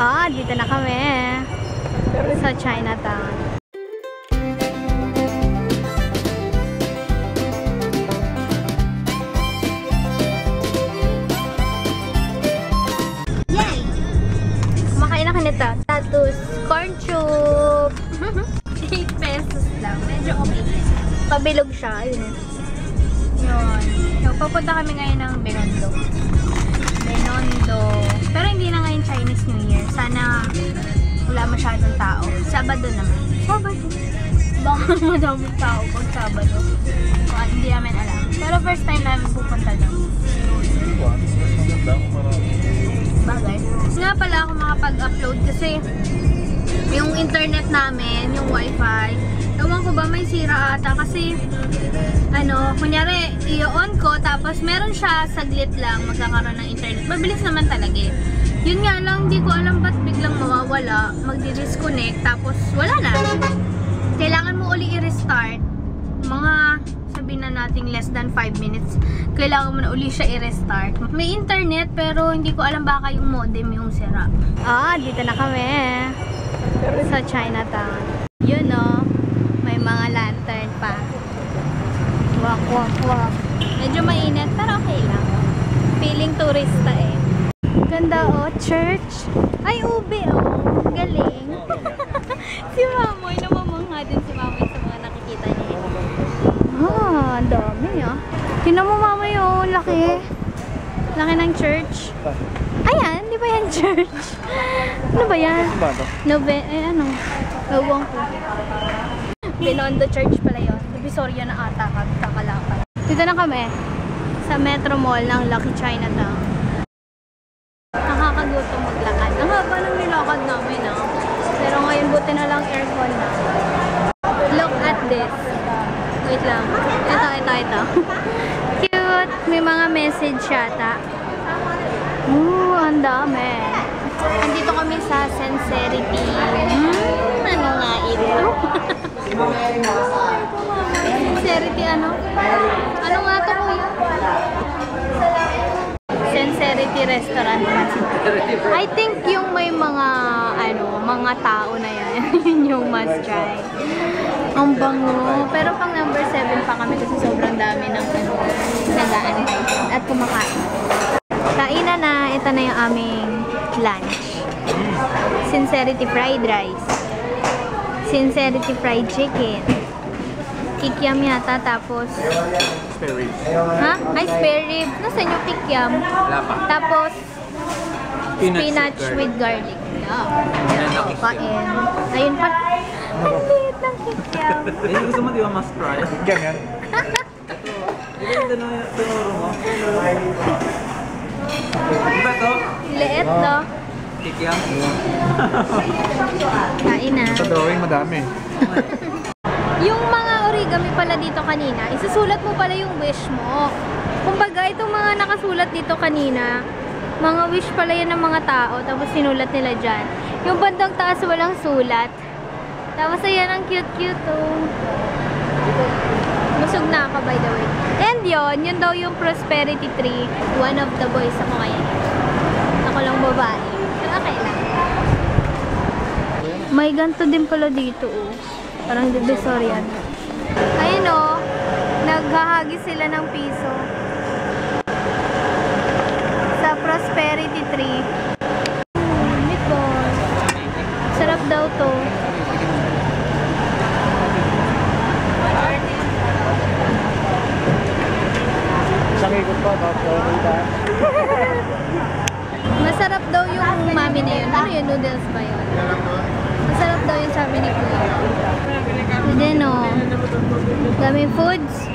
Dito na kami sa Chinatown. Yay! Kumakain na kanita. Tatus, corn soup. 8 pesos lang. Medyo okay. Pabilog siya. Ayun. Yun. Papunta kami ngayon ng Binondo. Pero hindi na ngayon Chinese New Year. Sana wala masyadong tao. Sabado naman. Sabado. Baka madaming tao pag Sabado. Hindi namin alam. Pero first time namin pupunta doon. Bagay. Nga pala ako makapag-upload kasi yung internet namin, yung wifi, ewan ko ba may sira ata kasi kunyari i-on ko tapos meron siya saglit lang magkakaroon ng internet. Mabilis naman talaga eh. Yun nga lang, hindi ko alam ba't biglang mawawala, magdi-disconnect tapos wala na. Kailangan mo uli i-restart. Mga sabihin na nating less than 5 minutes. Kailangan mo na uli siya i-restart. May internet pero hindi ko alam baka yung modem yung sira. Dito na kami sa Chinatown. Yun may mga lantern pa. Wak, wak, wak. Medyo mainit pero okay lang. Feeling turista eh. Ganda church. Ay, ube galing. Si Mamoy, namamangha din si Mamoy sa mga nakikita niya. Ang dami Tingnan mo Mamoy laki. Laki ng church. Ayan, di ba yan church? Ano ba yan? Ewan ko. Binondo Church pala yun. Divisoria na ata kakalakad. Dito na kami sa Metro Mall ng Lucky Chinatown. Nakakagutom maglakad. Ang haba ng nilakad namin Pero ngayon buti na lang aircon na. Look at this. Wait lang. Ito. Cute. May mga message yata. Ang dami. Nandito kami sa Sincerity. Ano nga ito? Sincerity ano? Ano nga ito kuya? Sincerity Restaurant. I think yung may mga mga tao na yan. Yun yung must try. Ang bango. Pero pang number 7 pa kami kasi sobrang dami ng nag-aantay at kumakain. Kainan na. Ito na yung aming lunch. Sincerity fried rice. Sincerity fried chicken. Kikiam yata. Tapos spare ribs. Ay, spare rib. Nasaan yung kikiam? Tapos spinach with garlic. Kain. Ayun pa. Ang liit ng kikiam. Gusto mo di ba must try? Kikiam yan. Ito na tinuro mo. Diba to? Liit, no? Kikiam. Kain na. Sa drawing madami. Yung mga origami pala dito kanina, isusulat mo pala yung wish mo. Kumbaga, itong mga nakasulat dito kanina, mga wish pala yan ng mga tao, tapos sinulat nila dyan. Yung bandang taas walang sulat. Tapos ayan, ang cute-cute Busog na ako by the way. And yun daw yung prosperity tree. One of the boys ako ngayon. Ako lang babae. Pero okay lang. May ganito din pala dito Parang divisoria. Ayun naghahagi sila ng piso. Sa prosperity tree. Meatball. Sarap daw to. Masarap daw yung mami na yun. Ano yun? Noodles ba yun? Masarap daw yung sabi ni Kuya. And then daming foods.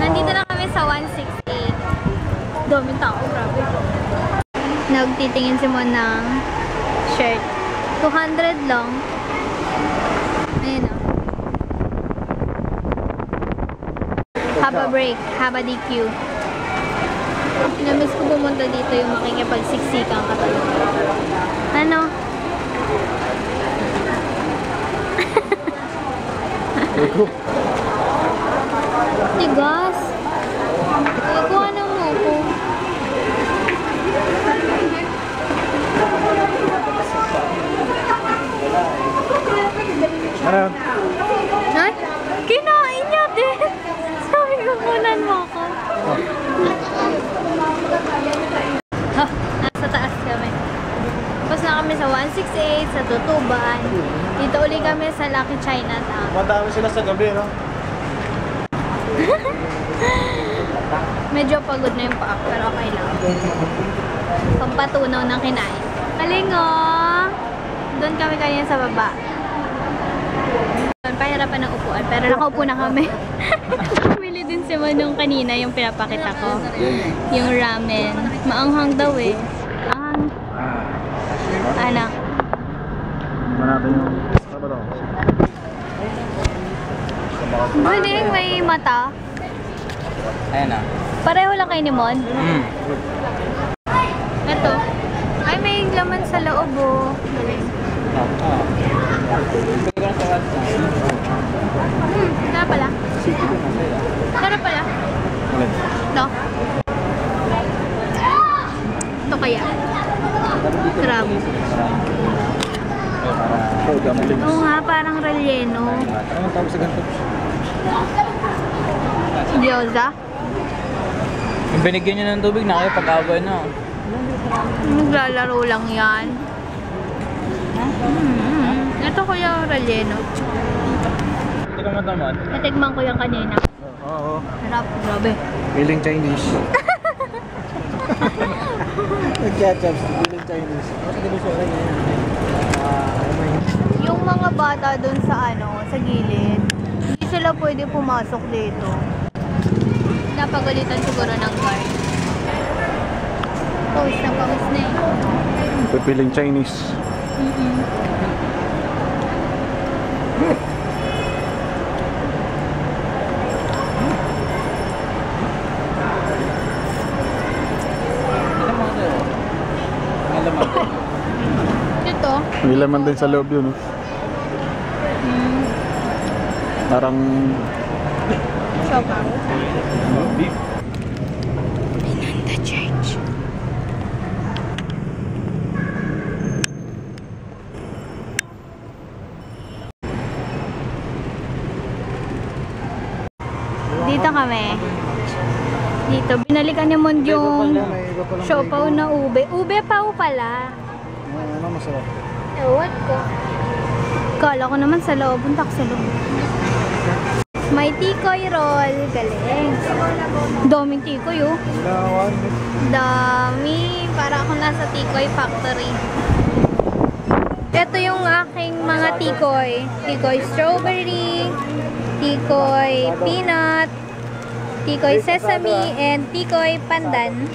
Nandito na kami sa 168. Daming tao, grabe. Nagtitingin si Mon ng shirt. 200 lang. Ayan Have a break. Have a DQ. Namiss ko pumunta dito yung makikipagsiksikan ka talaga. Ano? Tigas. Kuha na mo ako. Ano yun? Ay, kinain niya din. Sabi ko, kunan mo ako. Oh, nasa taas kami. Tapos na kami sa 168, sa Tutuban. Dito uli kami sa Lucky Chinatown. Madami sila sa gabi, no? Medyo pagod na yung paa, pero okay lang. Pampatunaw ng kinain. Kalingo! Doon kami kanina sa baba. Pahirapan ng upuan, pero nakaupo na kami. Bumili din si Manong kanina yung pinapakita ko. Yung ramen. Maanghang daw eh. Ang... Anak. Manapin yung... Ano ba daw? Pwede may mata. Ayan na. Pareho lang kay ni Mon. Ito. Ay, may laman sa loob oh. Galing. Sarap pala. Sarap pala. No? Ito kaya. Crab. Oo nga, parang relleno. Anong tawag sa ganito? Gyoza. Yung binigyan niyo ng tubig na kayo pag-away na. Naglalaro lang yan. Ito kuya relleno. Hindi ka matamad? Natigman ko yan kanina. Oo. Sarap, grabe. Feeling Chinese. Nag-ketchup, feeling Chinese. Yung mga bata dun sa sa gilid, hindi sila pwede pumasok dito. Napagalitan siguro ng guard. Pawis na eh. Feeling Chinese. Ito. May laman din sa loob yun. Parang... Sopaw. beef. Pinanda Church. Dito kami. Dito. Binalikan ni Mon yung siopaw na ube. Ube pao pala. Ano masarap? Ewan ko. Kala ko naman sa loob. Puntak sa loob. May tikoy roll. Galing. Daming tikoy oh. Dami. Para ako nasa tikoy factory. Ito yung aking mga tikoy. Tikoy strawberry. Tikoy peanut. Tikoy sesame. And tikoy pandan.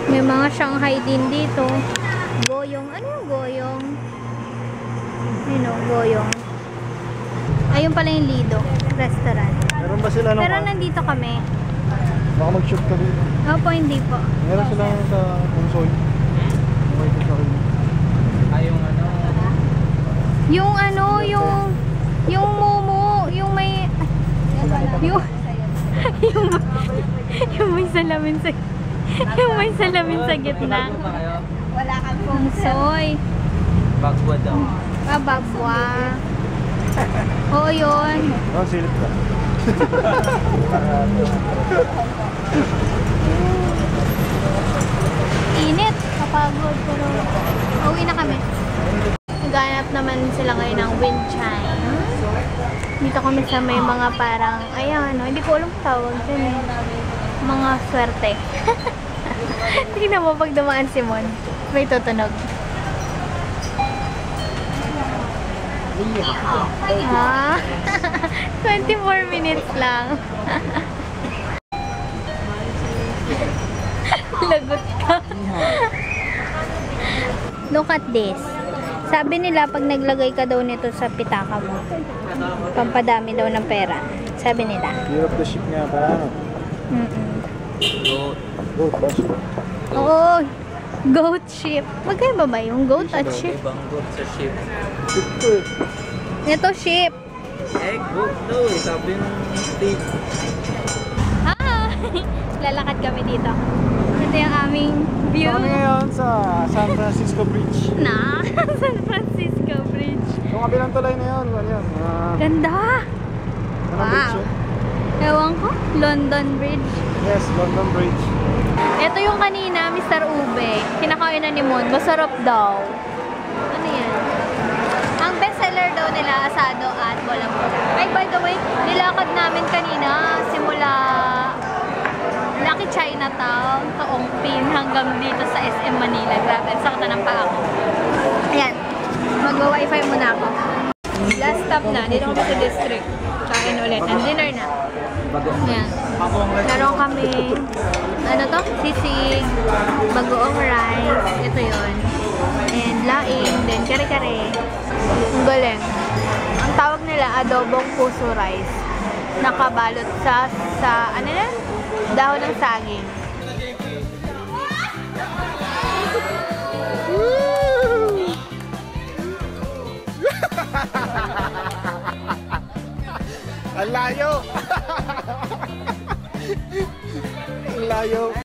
May mga Shanghai din dito. Goyong. Ano yung goyong? Goyong. Ayun pala yung Lido restaurant. Meron ba sila Pero nandito kami. Baka mag-shoot ka dito. Opo, hindi po. Meron sila sa Consoy. Yung momo, yung may yung may salamin sa gitna. Wala kang Consoy. Bagwa daw. Babwa. Oo, yun. Oh, silip ka. Init. Kapagod. Pero uwi na kami. Naghanap naman sila ngayon ng wind chime. Dito kami sa may mga parang, hindi ko alam tawag dyan eh. Mga swerte. Tingnan mo pag dumaan si Mon. May tutunog. Ah, 24 minutes lang. Lagot ka. Look at this. Sabi nila pag naglagay ka daw nito sa pitaka mo, pampadami daw ng pera. Sabi nila. Year of the ship nga pa. Goat ba ship? Oo. Goat ship. Magkaiba ba yung goat at ship? Ibang goat sa ship. Ito ship. Goat daw. Sabi ng state. Hi! Lalakad kami dito. Ito yung aming view. Kami ngayon sa San Francisco Bridge. San Francisco Bridge. Kung kabilang tulay na yun. Ano yun? Ganda! Anong bridge yun? Ewan ko, London Bridge. Yes, London Bridge. Ito yung kanina, Mr. Ube. Kinakain na ni Mon. Masarap daw. Ano yan? Ang bestseller daw nila, asado at bolang-bola. Ay, by the way, nilakad namin kanina simula Lucky Chinatown, Taongpin, hanggang dito sa SM Manila. Grabe, ang sakta ng paa ko. Ayan, magwa-wifi muna ako. Last stop na, dito kami sa district. Kain ulit, and dinner na. Ayan. Meron kami, ano to? Sisig, bagoong rice, ito yon, and laing, then kare-kare. Ang galing. Ang tawag nila, adobong puso rice. Nakabalot sa ano yan? Dahon ng saging. Ang layo! Ang layo!